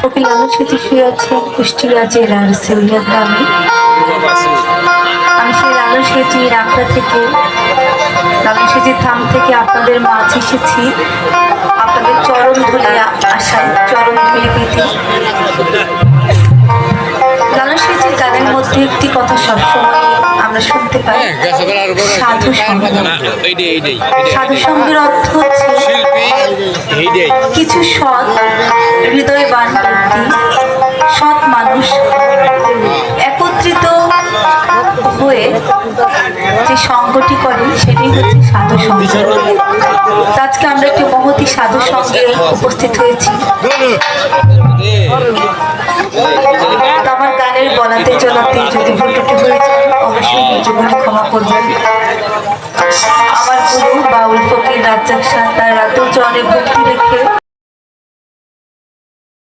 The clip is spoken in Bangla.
ফকির লালন স্মৃতি শুয়ে আছেন কুষ্টিয়া জেলার সেউলিয়া গ্রামে। আমি সেই লালন স্মৃতির আখড়া থেকে, লালন স্মৃতির ধাম থেকে আপনাদের মাঝে এসেছি আপনাদের চরণ ধুলে আসায়, চরণ ধুলে দিতে। লালন স্মৃতির গানের মধ্যে একটি কথা সবসময় আমরা শুনতে পাই, সাধু সঙ্গ। সাধু সঙ্গের অর্থ হচ্ছে কিছু সৎ হৃদয়বান ব্যক্তি, সৎ মানুষ একত্রিত হয়ে যে সঙ্গটি করে সেটাই হচ্ছে সাধু সঙ্গ। আজকে আমরা একটি মহতী সাধু সঙ্গে উপস্থিত হয়েছি। আমার গানের বলাতে চলাতে যদি ভুল ত্রুটি হয়ে যায় অবশ্যই নিজেগুলি ক্ষমা করবেন। আমার গুরু বাউল ফকির রাজ্জাক শাহ তার রাতুল চরণে ভক্তি রেখে